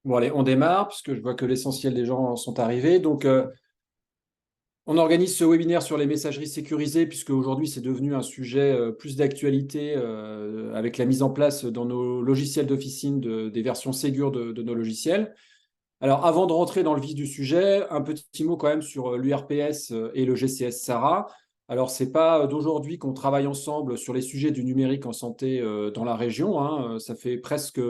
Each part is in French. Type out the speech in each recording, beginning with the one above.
Bon, allez, on démarre, puisque je vois que l'essentiel des gens sont arrivés. Donc, on organise ce webinaire sur les messageries sécurisées, puisque aujourd'hui, c'est devenu un sujet plus d'actualité avec la mise en place dans nos logiciels d'officine des versions Ségur de nos logiciels. Alors, avant de rentrer dans le vif du sujet, un petit mot quand même sur l'URPS et le GCS SARA. Alors, c'est pas d'aujourd'hui qu'on travaille ensemble sur les sujets du numérique en santé dans la région, hein. Ça fait presque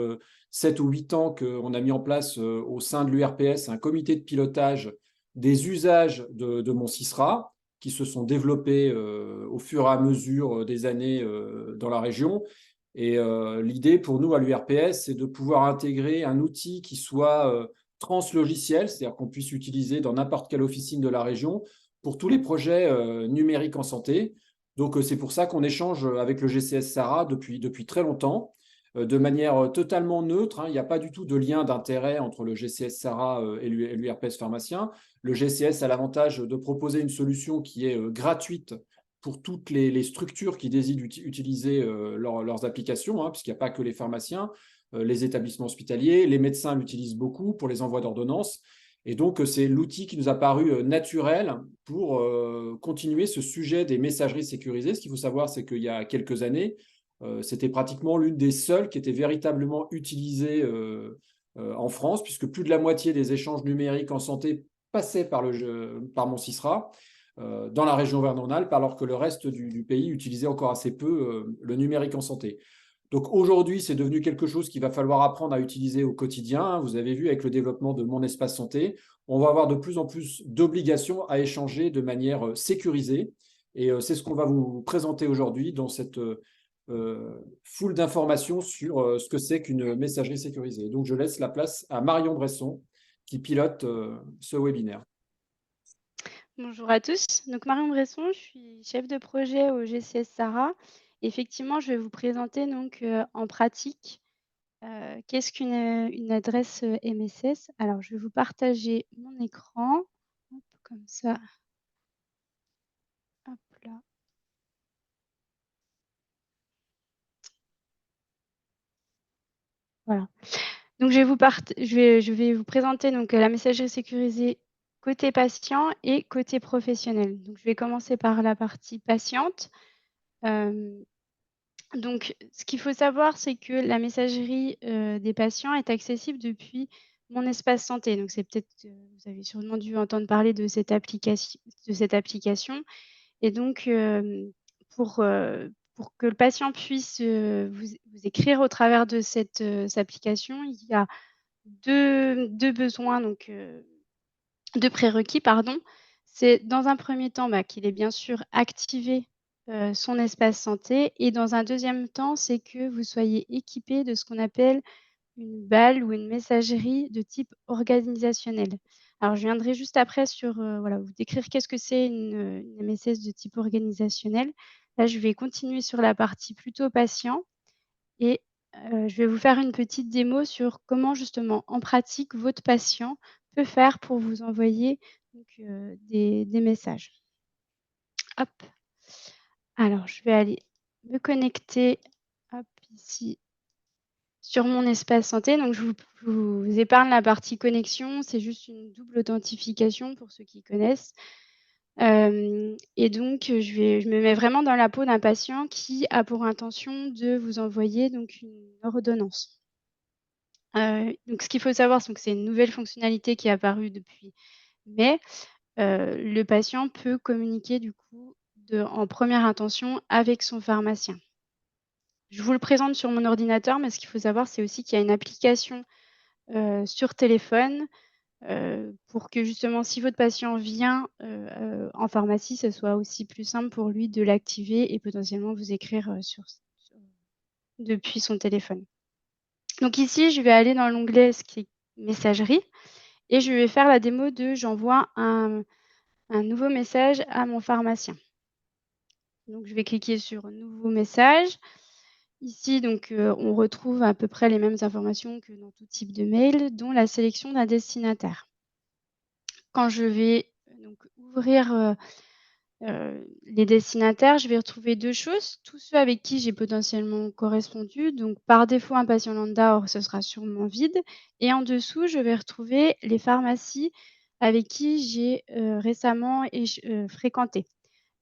7 ou 8 ans qu'on a mis en place au sein de l'URPS un comité de pilotage des usages de mon CISRA qui se sont développés au fur et à mesure des années dans la région. Et l'idée pour nous à l'URPS, c'est de pouvoir intégrer un outil qui soit translogiciel, c'est-à-dire qu'on puisse utiliser dans n'importe quelle officine de la région pour tous les projets numériques en santé. Donc, c'est pour ça qu'on échange avec le GCS SARA depuis très longtemps, de manière totalement neutre, hein. Il n'y a pas du tout de lien d'intérêt entre le GCS SARA et l'URPS pharmacien. Le GCS a l'avantage de proposer une solution qui est gratuite pour toutes les structures qui désirent utiliser leurs applications, hein, puisqu'il n'y a pas que les pharmaciens, les établissements hospitaliers, les médecins l'utilisent beaucoup pour les envois d'ordonnances. Et donc, c'est l'outil qui nous a paru naturel pour continuer ce sujet des messageries sécurisées. Ce qu'il faut savoir, c'est qu'il y a quelques années, c'était pratiquement l'une des seules qui était véritablement utilisée en France, puisque plus de la moitié des échanges numériques en santé passaient par mon CISRA dans la région Auvergne-Rhône-Alpes, alors que le reste du pays utilisait encore assez peu le numérique en santé. Donc aujourd'hui, c'est devenu quelque chose qu'il va falloir apprendre à utiliser au quotidien. Vous avez vu avec le développement de Mon Espace Santé, on va avoir de plus en plus d'obligations à échanger de manière sécurisée. Et c'est ce qu'on va vous présenter aujourd'hui dans cette foule d'informations sur ce que c'est qu'une messagerie sécurisée. Donc je laisse la place à Marion Bresson qui pilote ce webinaire. Bonjour à tous. Donc Marion Bresson, je suis chef de projet au GCS SARA. Effectivement, je vais vous présenter donc en pratique qu'est-ce qu'une adresse MSS. Alors, je vais vous partager mon écran. Hop, comme ça. Hop là. Voilà. Donc je vais vous présenter donc la messagerie sécurisée côté patient et côté professionnel. Donc je vais commencer par la partie patiente. Euh, Donc, ce qu'il faut savoir, c'est que la messagerie des patients est accessible depuis Mon Espace Santé. Donc, c'est peut-être, vous avez sûrement dû entendre parler de cette application. Et donc, pour que le patient puisse vous écrire au travers de cette application, il y a deux besoins, donc deux prérequis, pardon. C'est dans un premier temps qu'il ait bien sûr activé son espace santé et dans un deuxième temps, c'est que vous soyez équipé de ce qu'on appelle une BAL ou une messagerie de type organisationnel. Alors, je viendrai juste après sur voilà, vous décrire qu'est-ce que c'est une MSS de type organisationnel. Là, je vais continuer sur la partie plutôt patient et je vais vous faire une petite démo sur comment justement, en pratique, votre patient peut faire pour vous envoyer donc, des messages. Hop. Alors, je vais aller me connecter, hop, ici, sur mon espace santé. Donc, je vous épargne la partie connexion. C'est juste une double authentification pour ceux qui connaissent. Et donc, je me mets vraiment dans la peau d'un patient qui a pour intention de vous envoyer donc une ordonnance. Donc ce qu'il faut savoir, c'est que c'est une nouvelle fonctionnalité qui est apparue depuis mai. Le patient peut communiquer du coup en première intention avec son pharmacien. Je vous le présente sur mon ordinateur, mais ce qu'il faut savoir, c'est aussi qu'il y a une application sur téléphone pour que justement, si votre patient vient en pharmacie, ce soit aussi plus simple pour lui de l'activer et potentiellement vous écrire depuis son téléphone. Donc ici, je vais aller dans l'onglet ce qui est messagerie et je vais faire la démo de j'envoie un nouveau message à mon pharmacien. Donc je vais cliquer sur nouveau message. Ici, donc, on retrouve à peu près les mêmes informations que dans tout type de mail, dont la sélection d'un destinataire. Quand je vais donc ouvrir Les destinataires, je vais retrouver 2 choses, tous ceux avec qui j'ai potentiellement correspondu, donc par défaut un patient lambda, or ce sera sûrement vide et en dessous, je vais retrouver les pharmacies avec qui j'ai, récemment fréquenté.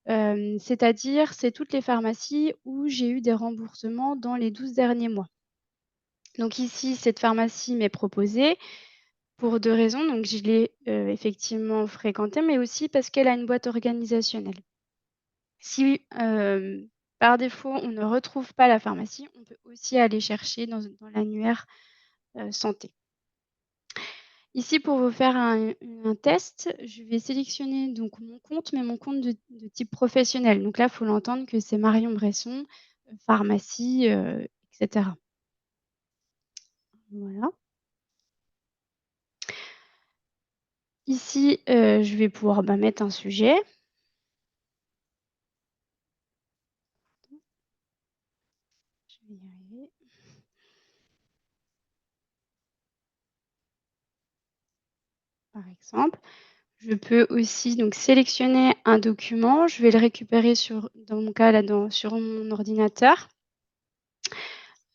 C'est-à-dire, c'est toutes les pharmacies où j'ai eu des remboursements dans les 12 derniers mois. Donc ici, cette pharmacie m'est proposée pour 2 raisons, donc je l'ai, effectivement fréquentée, mais aussi parce qu'elle a une boîte organisationnelle. Si, par défaut, on ne retrouve pas la pharmacie, on peut aussi aller chercher dans l'annuaire, santé. Ici, pour vous faire un test, je vais sélectionner donc mon compte, mais mon compte de type professionnel. Donc là, il faut l'entendre que c'est Marion Bresson, pharmacie, et cetera. Voilà. Ici, je vais pouvoir, mettre un sujet. Je vais y arriver. Par exemple. Je peux aussi donc sélectionner un document. Je vais le récupérer dans mon cas là, sur mon ordinateur.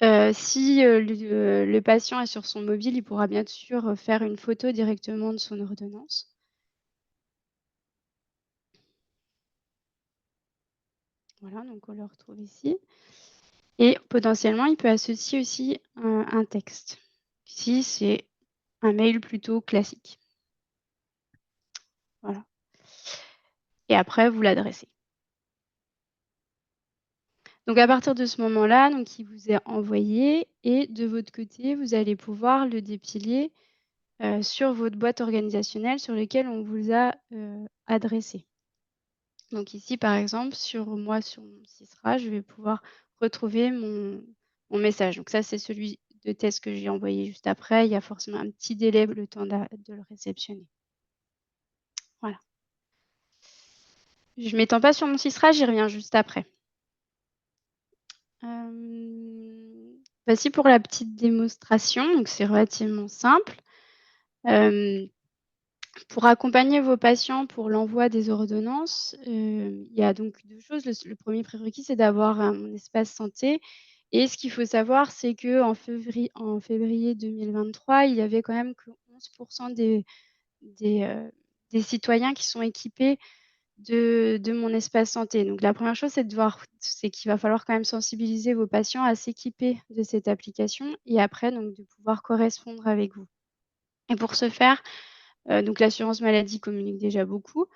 Si, le patient est sur son mobile, il pourra bien sûr, faire une photo directement de son ordonnance. Voilà, donc on le retrouve ici et potentiellement, il peut associer aussi un texte. Ici, c'est un mail plutôt classique. Voilà et après vous l'adressez. Donc à partir de ce moment-là, donc il vous est envoyé et de votre côté, vous allez pouvoir le dépiler, sur votre boîte organisationnelle sur lequel on vous a, adressé. Donc ici, par exemple, sur mon Sysra, je vais pouvoir retrouver mon message. Donc ça, c'est celui de test que j'ai envoyé juste après. Il y a forcément un petit délai, le temps de le réceptionner. Voilà. Je m'étends pas sur mon Sysra, j'y reviens juste après. Voici pour la petite démonstration, donc c'est relativement simple. Hem Pour accompagner vos patients pour l'envoi des ordonnances, il y a donc 2 choses. Le 1er prérequis, c'est d'avoir un espace santé et ce qu'il faut savoir, c'est qu'en février 2023, il y avait quand même que 11 des, heu, des citoyens qui sont équipés de mon espace santé. Donc la première chose, c'est qu'il va falloir quand même sensibiliser vos patients à s'équiper de cette application et après donc de pouvoir correspondre avec vous. Et pour ce faire, donc l'assurance maladie communique déjà beaucoup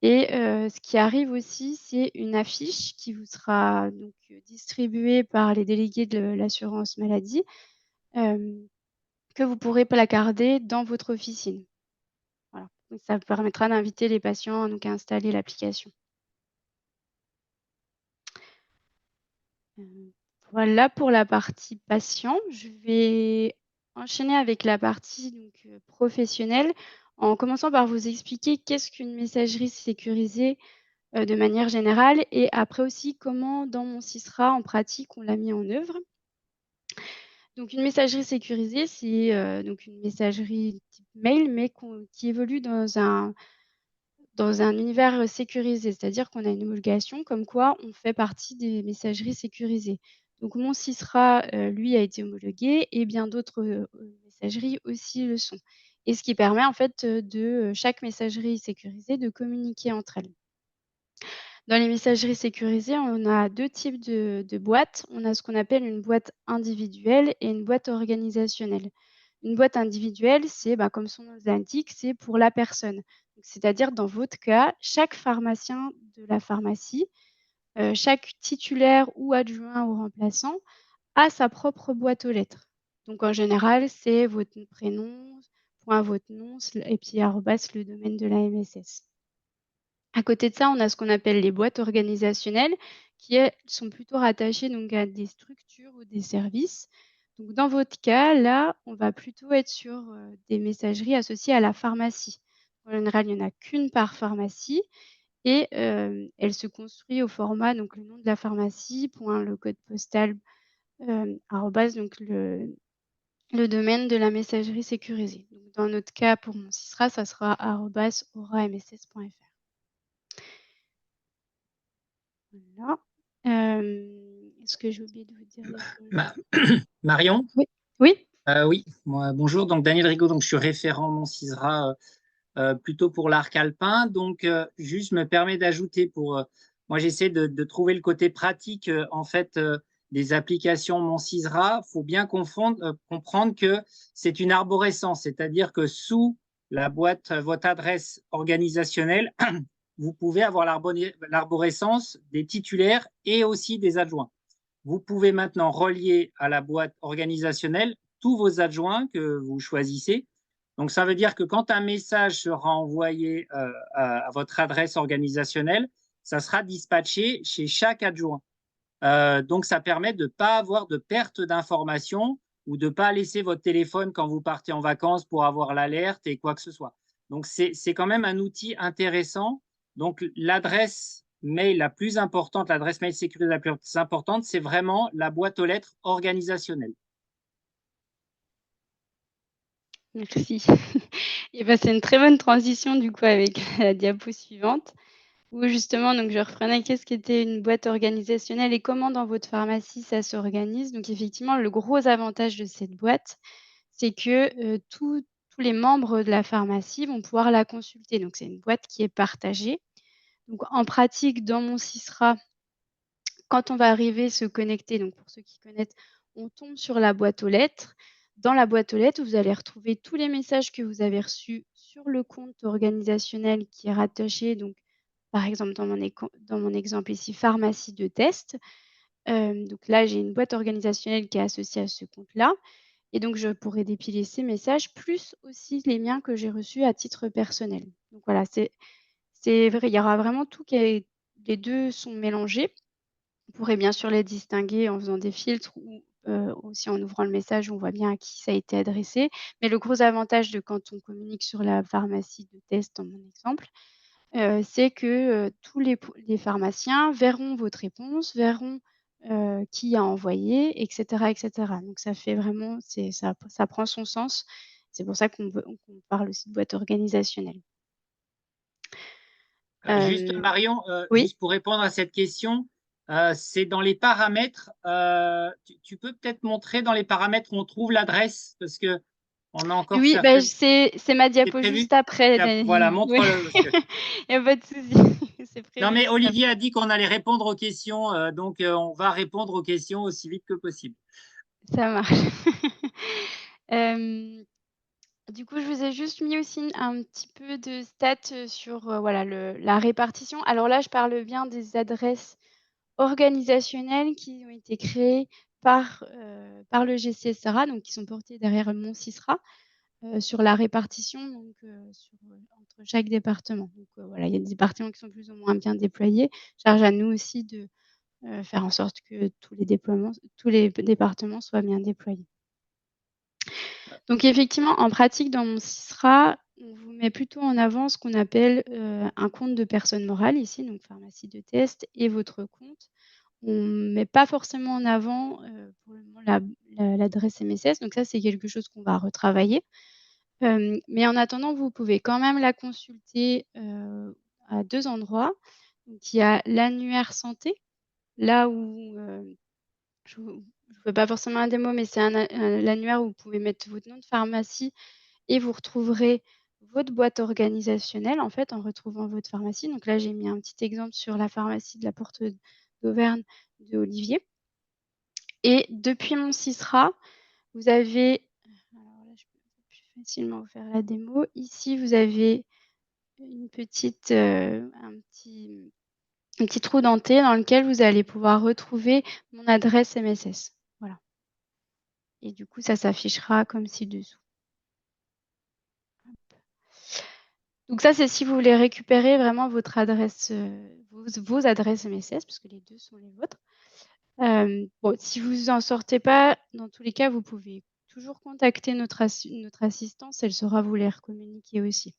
et ce qui arrive aussi, c'est une affiche qui vous sera donc distribuée par les délégués de l'assurance maladie, hem, que vous pourrez placarder dans votre officine. Voilà, donc ça permettra d'inviter les patients donc à installer l'application. Heu, voilà pour la partie patient. Je vais enchaîner avec la partie donc professionnelle, en commençant par vous expliquer qu'est-ce qu'une messagerie sécurisée de manière générale et après aussi comment dans mon Sysra en pratique on l'a mis en œuvre. Donc une messagerie sécurisée, c'est, donc une messagerie type mail mais qui évolue dans un univers, sécurisé. C'est-à-dire qu'on a une homologation comme quoi on fait partie des messageries sécurisées. Donc mon Sysra, lui a été homologué et bien d'autres, messageries aussi le sont et ce qui permet en fait, chaque messagerie sécurisée de communiquer entre elles. Dans les messageries sécurisées, on a 2 types de boîtes. On a ce qu'on appelle une boîte individuelle et une boîte organisationnelle. Une boîte individuelle, c'est, comme son nom l'indique, c'est pour la personne. Donc c'est-à-dire dans votre cas, chaque pharmacien de la pharmacie, chaque titulaire ou adjoint ou remplaçant a sa propre boîte aux lettres. Donc en général, c'est votre prénom, point votre nom et puis arrobas le domaine de la MSS. À côté de ça, on a ce qu'on appelle les boîtes organisationnelles qui, elles, sont plutôt rattachées donc à des structures ou des services. Donc dans votre cas, là, on va plutôt être sur, des messageries associées à la pharmacie. En général, il n'y en a qu'une par pharmacie et elle se construit au format donc le nom de la pharmacie, point le code postal, arrobase donc le domaine de la messagerie sécurisée. Donc dans notre cas, pour mon Sysra, ça sera arobase aura-mss.fr. Voilà. Est-ce que j'ai oublié de vous dire des choses? Ma- Marion, Oui. Oui? oui, moi, bonjour. Donc Daniel Rigaud, donc je suis référent Moncisra plutôt pour l'arc alpin. Donc juste me permet d'ajouter moi j'essaie de trouver le côté pratique en fait des applications Moncisra. Faut bien comprendre que c'est une arborescence, c'est-à-dire que sous la boîte, votre adresse organisationnelle, vous pouvez avoir l'arborescence des titulaires et aussi des adjoints. Vous pouvez maintenant relier à la boîte organisationnelle tous vos adjoints que vous choisissez. Donc, ça veut dire que quand un message sera envoyé à votre adresse organisationnelle, ça sera dispatché chez chaque adjoint. Donc, ça permet de ne pas avoir de perte d'informations ou de ne pas laisser votre téléphone quand vous partez en vacances pour avoir l'alerte et quoi que ce soit. Donc, c'est quand même un outil intéressant. Donc, l'adresse mail la plus importante, l'adresse mail sécurisée la plus importante, c'est vraiment la boîte aux lettres organisationnelle. Merci. Et ben, c'est une très bonne transition du coup avec la diapo suivante où justement donc je reprenais qu'est-ce qu'était une boîte organisationnelle et comment dans votre pharmacie ça s'organise. Donc effectivement, le gros avantage de cette boîte, c'est que, tous les membres de la pharmacie vont pouvoir la consulter. Donc c'est une boîte qui est partagée. Donc en pratique, dans mon Sisra, quand on va arriver, se connecter, donc pour ceux qui connaissent, on tombe sur la boîte aux lettres. Dans la boîte aux lettres, vous allez retrouver tous les messages que vous avez reçus sur le compte organisationnel qui est rattaché, donc par exemple dans mon exemple ici, pharmacie de test. Donc là, j'ai une boîte organisationnelle qui est associée à ce compte-là et donc je pourrais dépiler ces messages, plus aussi les miens que j'ai reçus à titre personnel. Donc voilà, c'est vrai, il y aura vraiment tout qui est les 2 sont mélangés. On pourrait bien sûr les distinguer en faisant des filtres ou, aussi en ouvrant le message, on voit bien à qui ça a été adressé. Mais le gros avantage de quand on communique sur la pharmacie de test dans mon exemple, c'est que, tous les pharmaciens verront votre réponse, verront, qui a envoyé et cetera. Donc ça fait vraiment ça prend son sens. C'est pour ça qu'on parle aussi de boîte organisationnelle. Juste Hem, Marion, oui? juste pour répondre à cette question, c'est dans les paramètres. Tu peux peut-être montrer dans les paramètres où on trouve l'adresse parce que on a encore Oui, bah, certaines. c'est ma C'est diapo prévu? juste après Voilà, Dani oui, montre-le. il y a pas de souci, c'est Non, prévu mais juste Olivier après. a dit qu'on allait répondre aux questions, donc on va répondre aux questions aussi vite que possible. Ça marche. Hem, du coup, je vous ai juste mis aussi un petit peu de stats, sur, voilà la répartition. Alors là, je parle bien des adresses organisationnelles qui ont été créées par le GCSRA, donc qui sont portées derrière mon CISRA. Sur la répartition donc entre chaque département. Donc voilà, il y a des départements qui sont plus ou moins bien déployés. Charge à nous aussi de, faire en sorte que tous les départements soient bien déployés. Donc effectivement, en pratique, dans mon CISRA, on vous met plutôt en avant ce qu'on appelle, un compte de personne morale ici, donc pharmacie de test et votre compte. On ne met pas forcément en avant, pour le moment l'adresse MSS, donc ça, c'est quelque chose qu'on va retravailler. Mais en attendant, vous pouvez quand même la consulter, à 2 endroits. Donc il y a l'annuaire santé, là où, je ne vous fais pas forcément un démo, mais c'est l'annuaire où vous pouvez mettre votre nom de pharmacie et vous retrouverez votre boîte organisationnelle, en fait, en retrouvant votre pharmacie. Donc là, j'ai mis un petit exemple sur la pharmacie de la Porte d'Auvergne de Olivier et depuis mon CISRA, vous avez alors là, je peux plus facilement vous faire la démo. Ici, vous avez une petite, un petit trou denté dans lequel vous allez pouvoir retrouver mon adresse MSS. Voilà et du coup, ça s'affichera comme ci-dessous. Donc ça, c'est si vous voulez récupérer vraiment votre adresse, vos adresses MSS, parce que les 2 sont les vôtres. Bon, si vous en sortez pas, dans tous les cas, vous pouvez toujours contacter notre assistance, elle saura vous les recommuniquer aussi.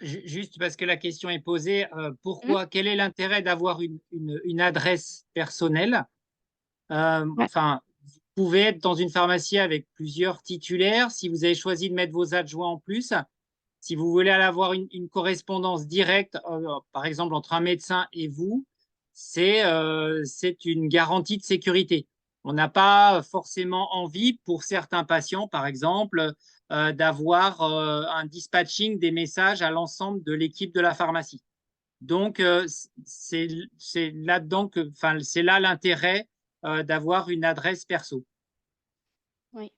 Juste parce que la question est posée, Mmh, quel est l'intérêt d'avoir une adresse personnelle? ouais. Enfin, vous pouvez être dans une pharmacie avec plusieurs titulaires. Si vous avez choisi de mettre vos adjoints en plus, si vous voulez aller avoir une correspondance directe, par exemple, entre un médecin et vous, c'est une garantie de sécurité. On n'a pas forcément envie, pour certains patients, par exemple, d'avoir un dispatching des messages à l'ensemble de l'équipe de la pharmacie. Donc, c'est là-dedans c'est là l'intérêt d'avoir une adresse perso. Oui.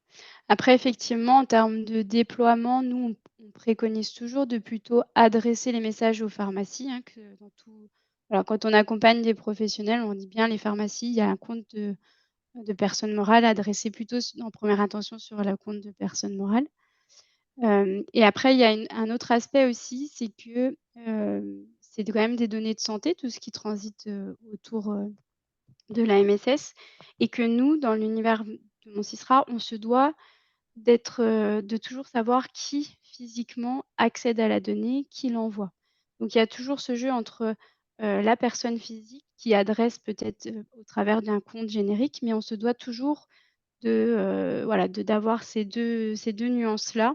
Après effectivement, en termes de déploiement, nous, on préconise toujours de plutôt adresser les messages aux pharmacies, hein, que dans tout alors quand on accompagne des professionnels, on dit bien les pharmacies, il y a un compte de personnes morales adressé plutôt en première intention sur le compte de personnes morales. Et après il y a un autre aspect aussi, c'est que, c'est quand même des données de santé, tout ce qui transite, autour, de la MSS et que nous, dans l'univers de mon Sisra, on se doit de toujours savoir qui physiquement accède à la donnée, qui l'envoie. Donc il y a toujours ce jeu entre, la personne physique qui adresse peut-être, au travers d'un compte générique, mais on se doit toujours voilà, d'avoir ces deux nuances-là.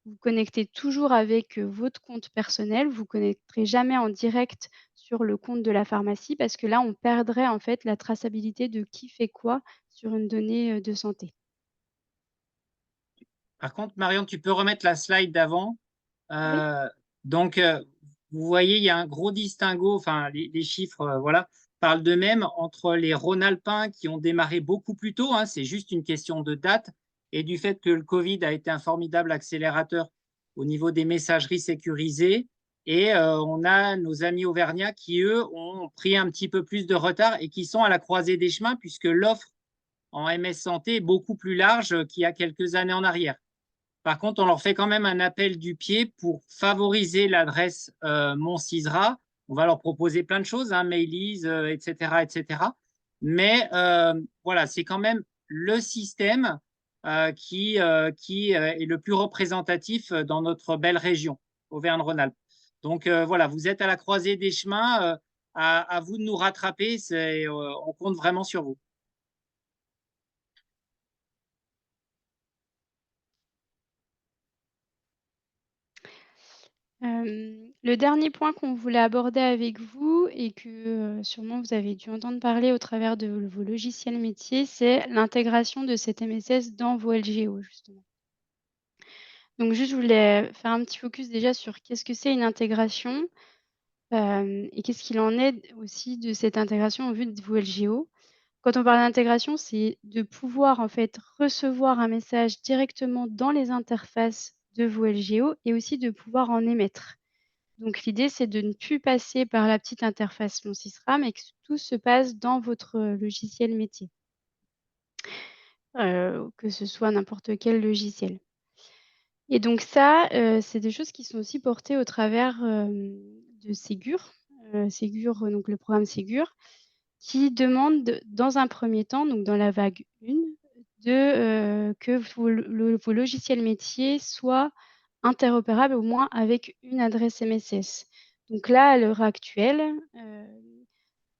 Vous connectez toujours avec, votre compte personnel, vous connecterez jamais en direct sur le compte de la pharmacie parce que là, on perdrait en fait la traçabilité de qui fait quoi sur une donnée, de santé. Par contre, Marion, tu peux remettre la slide d'avant. Oui. Donc, vous voyez, il y a un gros distinguo, enfin, les chiffres, voilà, parlent d'eux-mêmes entre les Rhône-Alpins qui ont démarré beaucoup plus tôt, hein, c'est juste une question de date, et du fait que le Covid a été un formidable accélérateur au niveau des messageries sécurisées. Et on a nos amis auvergnats qui, eux, ont pris un petit peu plus de retard et qui sont à la croisée des chemins puisque l'offre en MS Santé est beaucoup plus large qu'il y a quelques années en arrière. Par contre, on leur fait quand même un appel du pied pour favoriser l'adresse Mon Cisra. On va leur proposer plein de choses, hein, Mailies, etc., etc. Mais voilà, c'est quand même le système qui est le plus représentatif dans notre belle région, Auvergne-Rhône-Alpes. Donc voilà, vous êtes à la croisée des chemins. À vous de nous rattraper. On compte vraiment sur vous. Le dernier point qu'on voulait aborder avec vous et que, sûrement vous avez dû entendre parler au travers de vos logiciels métiers, c'est l'intégration de cet MSS dans vos LGO, justement. Donc juste, je voulais faire un petit focus déjà sur qu'est-ce que c'est une intégration, et qu'est-ce qu'il en est aussi de cette intégration au vu de vos LGO. Quand on parle d'intégration, c'est de pouvoir, en fait, recevoir un message directement dans les interfaces de vos LGO et aussi de pouvoir en émettre. Donc l'idée, c'est de ne plus passer par la petite interface Mon Sisra, mais que tout se passe dans votre, logiciel métier, que ce soit n'importe quel logiciel. Et donc ça, c'est des choses qui sont aussi portées au travers, de Ségur, Ségur, donc le programme Ségur, qui demande dans un premier temps, donc dans la vague 1, que vos logiciels métiers soient interopérables au moins avec une adresse MSS. Donc là, à l'heure actuelle,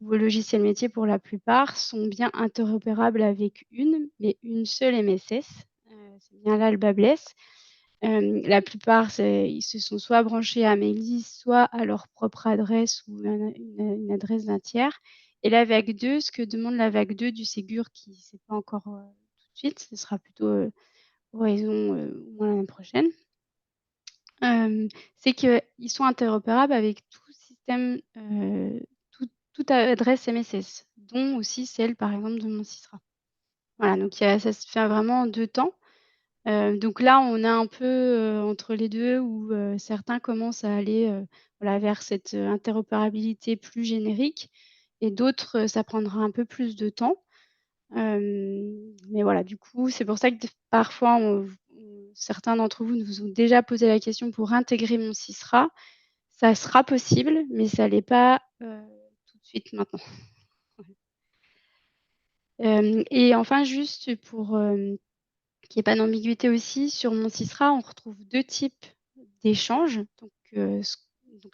vos logiciels métiers pour la plupart sont bien interopérables avec mais une seule MSS. C'est bien là le bât blesse. La plupart, ils se sont soit branchés à Mailly, soit à leur propre adresse ou une adresse d'un tiers. Et la vague 2, ce que demande la vague 2 du Ségur, qui c'est pas encore, tout de suite, ce sera plutôt, horizon, au moins l'année prochaine, c'est qu'ils sont interopérables avec tout système, toute adresse MSS, dont aussi celle, par exemple, de mon Sisra. Voilà, donc ça se fait vraiment en 2 temps. Donc là, on est un peu, entre les 2 où, certains commencent à aller, voilà, vers cette, interopérabilité plus générique et d'autres, ça prendra un peu plus de temps. Mais voilà, du coup, c'est pour ça que parfois certains d'entre vous nous ont déjà posé la question pour intégrer mon Sisra. Ça sera possible, mais ça l'est pas, tout de suite maintenant. Et enfin juste pour, qu'il y ait pas d'ambiguïté aussi, sur mon Sisra, on retrouve 2 types d'échanges, donc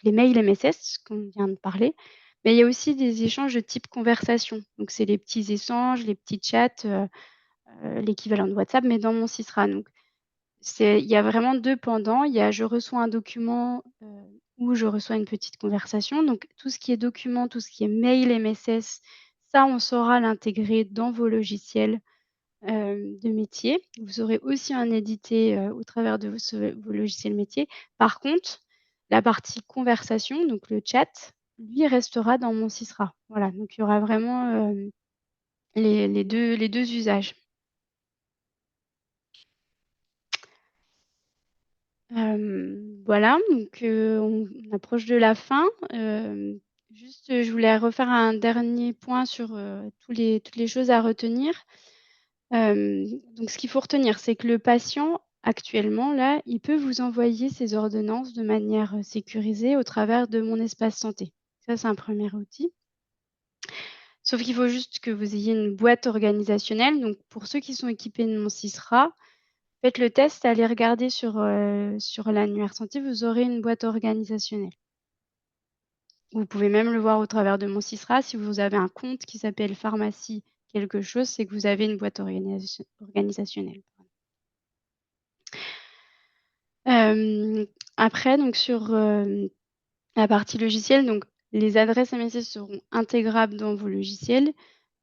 les mails MSS qu'on vient de parler, mais il y a aussi des échanges de type conversation. Donc c'est les petits échanges, les petits chats, l'équivalent de WhatsApp, mais dans mon Sisra. Donc il y a vraiment 2 pendants. Il y a je reçois un document, ou je reçois une petite conversation. Donc tout ce qui est document, tout ce qui est mail, MSS, ça, on saura l'intégrer dans vos logiciels, de métier. Vous aurez aussi un édité, au travers de vos logiciels métiers. Par contre, la partie conversation, donc le chat, lui restera dans mon Sysra. Voilà, donc il y aura vraiment, les 2 usages. Voilà, donc on approche de la fin. Juste, je voulais refaire un dernier point sur, toutes les choses à retenir. Donc ce qu'il faut retenir, c'est que le patient, actuellement, là, il peut vous envoyer ses ordonnances de manière, sécurisée au travers de Mon Espace Santé. Ça, c'est un premier outil. Sauf qu'il faut juste que vous ayez une boîte organisationnelle. Donc pour ceux qui sont équipés de Mon Sysra, faites le test, allez regarder sur l'annuaire santé, vous aurez une boîte organisationnelle. Vous pouvez même le voir au travers de Mon Sysra. Si vous avez un compte qui s'appelle pharmacie quelque chose, c'est que vous avez une boîte organisationnelle. Après donc sur, la partie logicielle, donc les adresses MSS seront intégrables dans vos logiciels,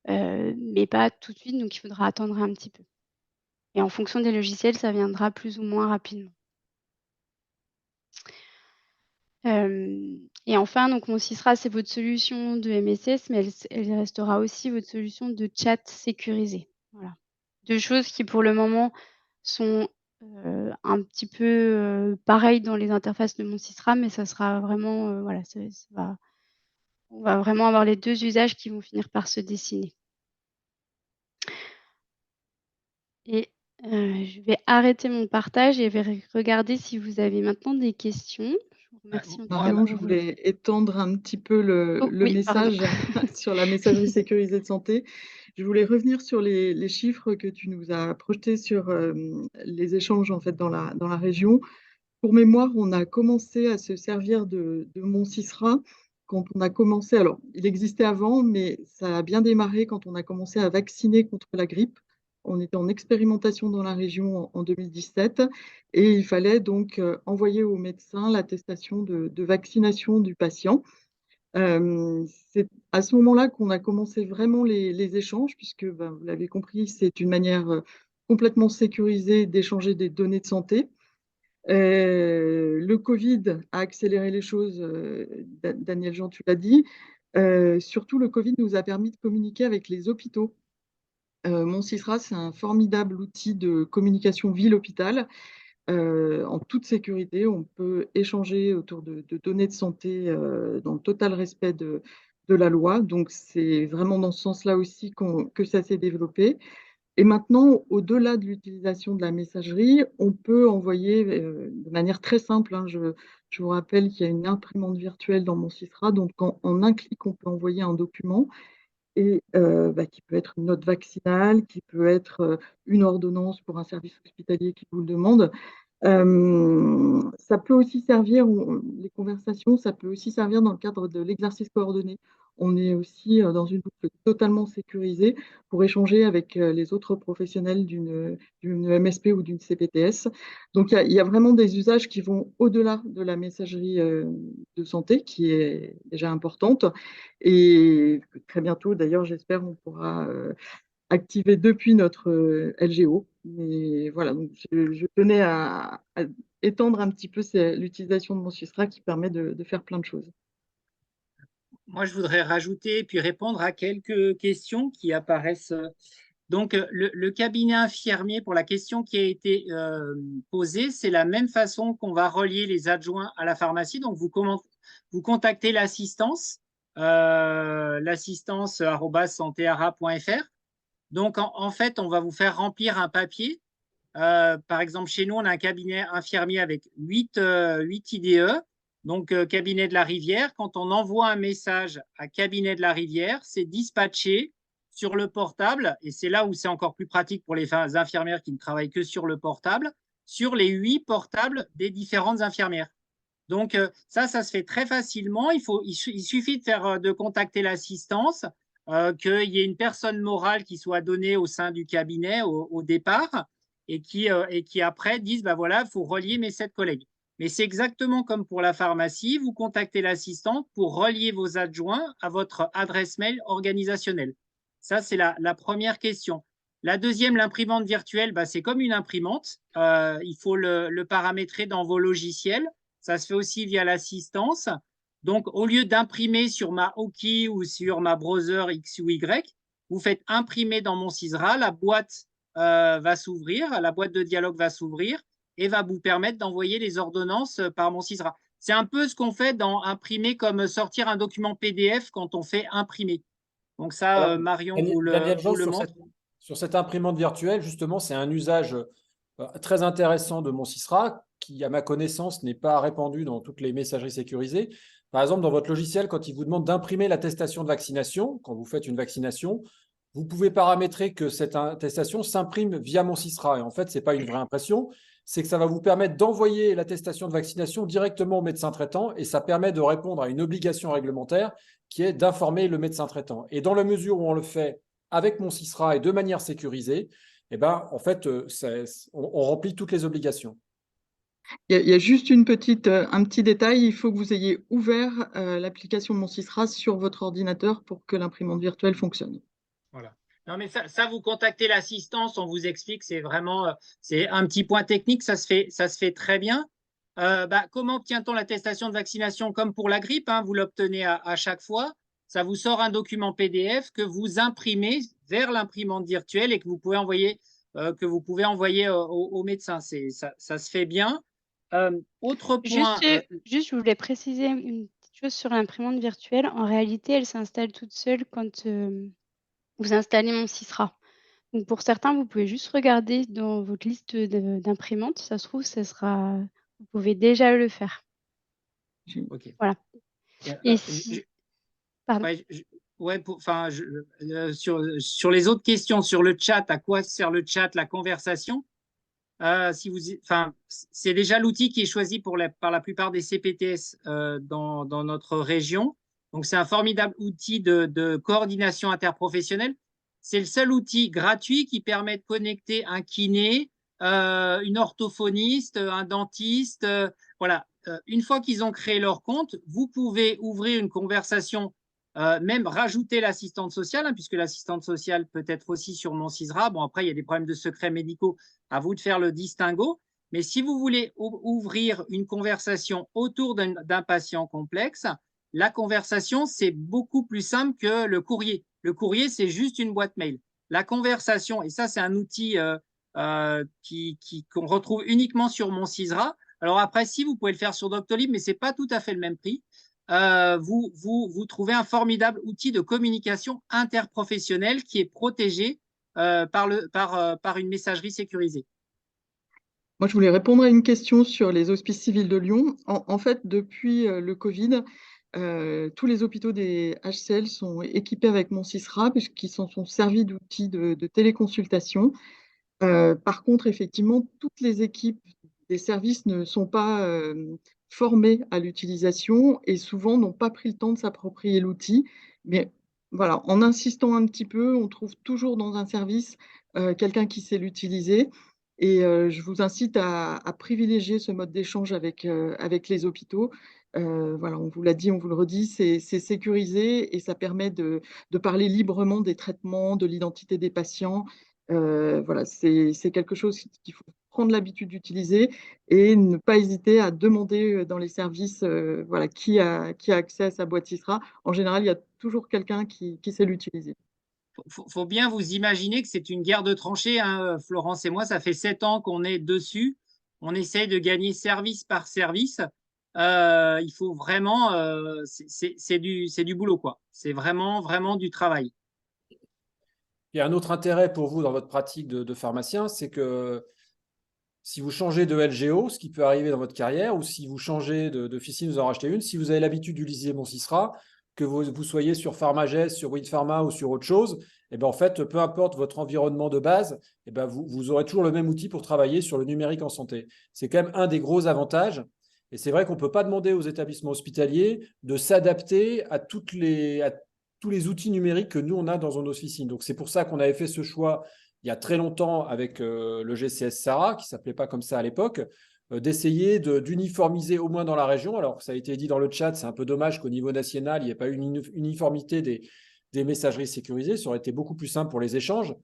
mais pas tout de suite, donc il faudra attendre un petit peu. Et en fonction des logiciels, ça viendra plus ou moins rapidement. Et enfin, donc Mon Sysra, c'est votre solution de MSS, mais elle restera aussi votre solution de chat sécurisé. Voilà. 2 choses qui, pour le moment, sont, un petit peu, pareilles dans les interfaces de Mon Sysra, mais ça sera vraiment, voilà, ça va on va vraiment avoir les 2 usages qui vont finir par se dessiner. Et je vais arrêter mon partage et regarder si vous avez maintenant des questions. Je vous remercie en tout cas Marion, je pour vos voulais étendre un petit peu oh le oui, pardon. message sur la messagerie sécurisée de santé. Je voulais revenir sur les chiffres que tu nous as projetés sur les échanges en fait dans la région. Pour mémoire, on a commencé à se servir de Mon Sysra quand on a commencé. Alors, il existait avant, mais ça a bien démarré quand on a commencé à vacciner contre la grippe. On était en expérimentation dans la région en 2017 et il fallait donc envoyer au médecin l'attestation de vaccination du patient. C'est à ce moment-là qu'on a commencé vraiment les échanges, puisque ben, vous l'avez compris, c'est une manière complètement sécurisée d'échanger des données de santé. Le Covid a accéléré les choses, Daniel Jean, tu l'as dit. Surtout, le Covid nous a permis de communiquer avec les hôpitaux. Mon Sysra, c'est un formidable outil de communication ville-hôpital. En toute sécurité, on peut échanger autour de données de santé dans le total respect de la loi. Donc, c'est vraiment dans ce sens-là aussi que ça s'est développé. Et maintenant, au-delà de l'utilisation de la messagerie, on peut envoyer de manière très simple, hein, je vous rappelle qu'il y a une imprimante virtuelle dans Mon Sysra, donc en un clic, on peut envoyer un document et bah, qui peut être une note vaccinale, qui peut être une ordonnance pour un service hospitalier qui vous le demande. Ça peut aussi servir, les conversations, ça peut aussi servir dans le cadre de l'exercice coordonné. On est aussi dans une boucle totalement sécurisée pour échanger avec les autres professionnels d'une MSP ou d'une CPTS. Donc, il y a vraiment des usages qui vont au-delà de la messagerie de santé, qui est déjà importante. Et très bientôt, d'ailleurs, j'espère, on pourra activé depuis notre LGO. Mais voilà, donc je tenais à étendre un petit peu l'utilisation de Mon Sysra qui permet de faire plein de choses. Moi, je voudrais rajouter puis répondre à quelques questions qui apparaissent. Donc, le cabinet infirmier, pour la question qui a été posée, c'est la même façon qu'on va relier les adjoints à la pharmacie. Donc, vous contactez l'assistance, l'assistance@santéara.fr. Donc, en fait, on va vous faire remplir un papier. Par exemple, chez nous, on a un cabinet infirmier avec 8 IDE, donc cabinet de la Rivière. Quand on envoie un message à cabinet de la Rivière, c'est dispatché sur le portable, et c'est là où c'est encore plus pratique pour les infirmières qui ne travaillent que sur le portable, sur les 8 portables des différentes infirmières. Donc ça se fait très facilement. Il suffit de contacter l'assistance, qu'il y ait une personne morale qui soit donnée au sein du cabinet au départ. et qui après disent, bah voilà, il faut relier mes 7 collègues. Mais c'est exactement comme pour la pharmacie, vous contactez l'assistante pour relier vos adjoints à votre adresse mail organisationnelle. Ça, c'est la première question. La deuxième, l'imprimante virtuelle, bah, c'est comme une imprimante. Il faut le paramétrer dans vos logiciels. Ça se fait aussi via l'assistance. Donc, au lieu d'imprimer sur ma Oki ou sur ma browser X ou Y, vous faites imprimer dans mon Cisra, la boîte va s'ouvrir, la boîte de dialogue va s'ouvrir et va vous permettre d'envoyer les ordonnances par mon Cisra. C'est un peu ce qu'on fait dans imprimer, comme sortir un document PDF quand on fait imprimer. Donc ça, Alors, Marion Daniel vous Jean, le montre. sur cette imprimante virtuelle, justement, c'est un usage très intéressant de mon Sysra qui, à ma connaissance, n'est pas répandu dans toutes les messageries sécurisées. Par exemple, dans votre logiciel, quand il vous demande d'imprimer l'attestation de vaccination, quand vous faites une vaccination, vous pouvez paramétrer que cette attestation s'imprime via mon Sysra. Et en fait, ce n'est pas une vraie impression, c'est que ça va vous permettre d'envoyer l'attestation de vaccination directement au médecin traitant et ça permet de répondre à une obligation réglementaire qui est d'informer le médecin traitant. Et dans la mesure où on le fait avec mon Sysra et de manière sécurisée, eh ben, en fait, on remplit toutes les obligations. Il y a juste un petit détail, il faut que vous ayez ouvert l'application Mon Sysra sur votre ordinateur pour que l'imprimante virtuelle fonctionne. Voilà. Non, mais ça vous contactez l'assistance, on vous explique, c'est vraiment, c'est un petit point technique, ça se fait très bien. Bah, comment obtient-on l'attestation de vaccination? Comme pour la grippe, hein, vous l'obtenez à chaque fois. Ça vous sort un document PDF que vous imprimez vers l'imprimante virtuelle et que vous pouvez envoyer, au médecin. Ça se fait bien. Autre point. Juste, je voulais préciser une petite chose sur l'imprimante virtuelle. En réalité, elle s'installe toute seule quand vous installez mon Sysra. Donc pour certains, vous pouvez juste regarder dans votre liste d'imprimantes. Ça se trouve, vous pouvez déjà le faire. Ok. Voilà. Et si... Pardon. Ouais, sur les autres questions, sur le chat, à quoi sert le chat, la conversation? C'est déjà l'outil qui est choisi par la plupart des CPTS dans notre région. Donc, c'est un formidable outil de coordination interprofessionnelle. C'est le seul outil gratuit qui permet de connecter un kiné, une orthophoniste, un dentiste. Voilà. Une fois qu'ils ont créé leur compte, vous pouvez ouvrir une conversation, même rajouter l'assistante sociale, hein, puisque l'assistante sociale peut être aussi sur mon Cisra. Bon, après, il y a des problèmes de secrets médicaux, à vous de faire le distinguo. Mais si vous voulez ouvrir une conversation autour d'un patient complexe, la conversation, c'est beaucoup plus simple que le courrier. Le courrier, c'est juste une boîte mail. La conversation, et ça, c'est un outil qu'on retrouve uniquement sur mon Cisra. Alors après, si vous pouvez le faire sur Doctolib, mais ce n'est pas tout à fait le même prix. Vous trouvez un formidable outil de communication interprofessionnelle qui est protégé par une messagerie sécurisée. Moi, je voulais répondre à une question sur les hospices civils de Lyon. En fait, depuis le Covid, tous les hôpitaux des HCL sont équipés avec mon Sysra puisqu'ils s'en sont servis d'outils de téléconsultation. Par contre, effectivement, toutes les équipes des services ne sont pas formées à l'utilisation et souvent n'ont pas pris le temps de s'approprier l'outil. Mais voilà, en insistant un petit peu, on trouve toujours dans un service quelqu'un qui sait l'utiliser. Et je vous incite à privilégier ce mode d'échange avec les hôpitaux. Voilà, on vous l'a dit, on vous le redit, c'est sécurisé et ça permet de parler librement des traitements, de l'identité des patients. Voilà, c'est quelque chose qu'il faut prendre l'habitude d'utiliser et ne pas hésiter à demander dans les services voilà, qui a accès à sa boîte Sysra. En général, il y a toujours quelqu'un qui sait l'utiliser. Faut bien vous imaginer que c'est une guerre de tranchées, hein, Florence et moi, ça fait 7 ans qu'on est dessus. On essaye de gagner service par service. Il faut vraiment, c'est du boulot, quoi. C'est vraiment du travail. Il y a un autre intérêt pour vous dans votre pratique de pharmacien, c'est que si vous changez de LGO, ce qui peut arriver dans votre carrière, ou si vous changez d'officine, vous en rachetez une, si vous avez l'habitude d'utiliser mon Sysra, que vous soyez sur Pharmagest, sur WinPharma ou sur autre chose, et ben en fait, peu importe votre environnement de base, et ben vous aurez toujours le même outil pour travailler sur le numérique en santé. C'est quand même un des gros avantages. Et c'est vrai qu'on ne peut pas demander aux établissements hospitaliers de s'adapter à tous les outils numériques que nous, on a dans nos officines. Donc, c'est pour ça qu'on avait fait ce choix il y a très longtemps avec le GCS SARA, qui ne s'appelait pas comme ça à l'époque, d'essayer d'uniformiser au moins dans la région. Alors, ça a été dit dans le chat, c'est un peu dommage qu'au niveau national, il n'y ait pas eu une uniformité des messageries sécurisées. Ça aurait été beaucoup plus simple pour les échanges.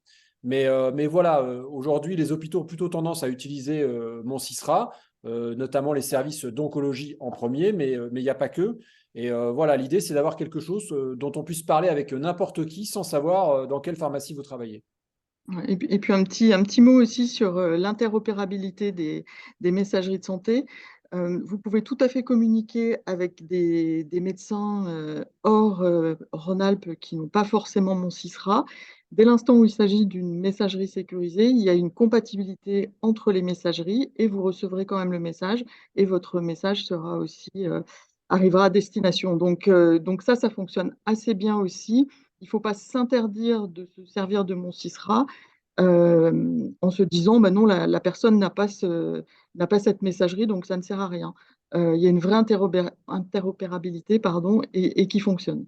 Mais voilà, aujourd'hui, les hôpitaux ont plutôt tendance à utiliser mon CISRA, notamment les services d'oncologie en premier, mais il n'y a pas que. Et voilà, l'idée, c'est d'avoir quelque chose dont on puisse parler avec n'importe qui sans savoir dans quelle pharmacie vous travaillez. Et puis un petit mot aussi sur l'interopérabilité des messageries de santé. Vous pouvez tout à fait communiquer avec des médecins hors Rhône-Alpes qui n'ont pas forcément mon CISRA. Dès l'instant où il s'agit d'une messagerie sécurisée, il y a une compatibilité entre les messageries et vous recevrez quand même le message et votre message sera aussi, arrivera à destination. Donc ça fonctionne assez bien aussi. Il ne faut pas s'interdire de se servir de mon CISRA en se disant bah non, la personne n'a pas cette messagerie, donc ça ne sert à rien. Il y a une vraie interopérabilité pardon, et qui fonctionne.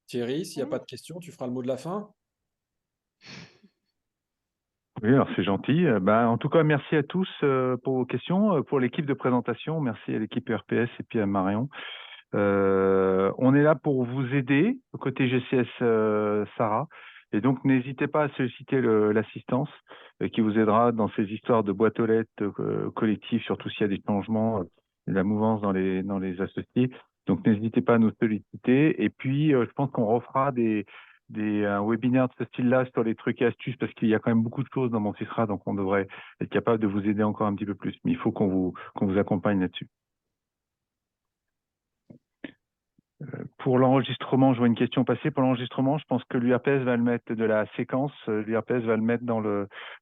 Thierry, s'il n'y a pas de questions, tu feras le mot de la fin. Oui, alors c'est gentil. En tout cas, merci à tous pour vos questions, pour l'équipe de présentation. Merci à l'équipe RPS et puis à Marion. On est là pour vous aider côté GCS Sarah. Et donc, n'hésitez pas à solliciter l'assistance qui vous aidera dans ces histoires de boîtes aux lettres collectives, surtout s'il y a des changements, de la mouvance dans les associés. Donc, n'hésitez pas à nous solliciter. Et puis, je pense qu'on refera un webinaire de ce style-là sur les trucs et astuces parce qu'il y a quand même beaucoup de choses dans mon CISRA, donc on devrait être capable de vous aider encore un petit peu plus. Mais il faut qu'on vous accompagne là-dessus. Pour l'enregistrement, je vois une question passer. Pour l'enregistrement, je pense que l'URPS va le mettre de la séquence. L'URPS va le mettre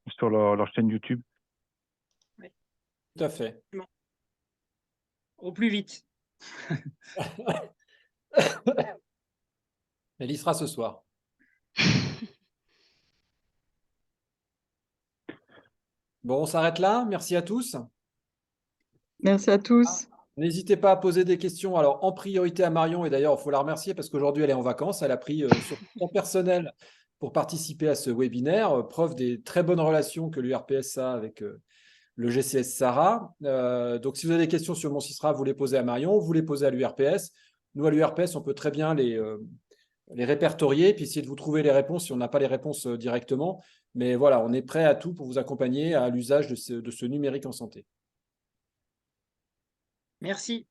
sur leur chaîne YouTube. Oui. Tout à fait. Au plus vite. Elle y sera ce soir. Bon, on s'arrête là. Merci à tous. Merci à tous. N'hésitez pas à poser des questions. Alors, en priorité à Marion, et d'ailleurs, il faut la remercier parce qu'aujourd'hui, elle est en vacances. Elle a pris sur son personnel pour participer à ce webinaire, preuve des très bonnes relations que l'URPS a avec le GCS Sarah. Donc, si vous avez des questions sur mon CISRA, vous les posez à Marion, vous les posez à l'URPS. Nous, à l'URPS, on peut très bien les répertorier, puis essayer de vous trouver les réponses si on n'a pas les réponses directement. Mais voilà, on est prêt à tout pour vous accompagner à l'usage de ce numérique en santé. Merci.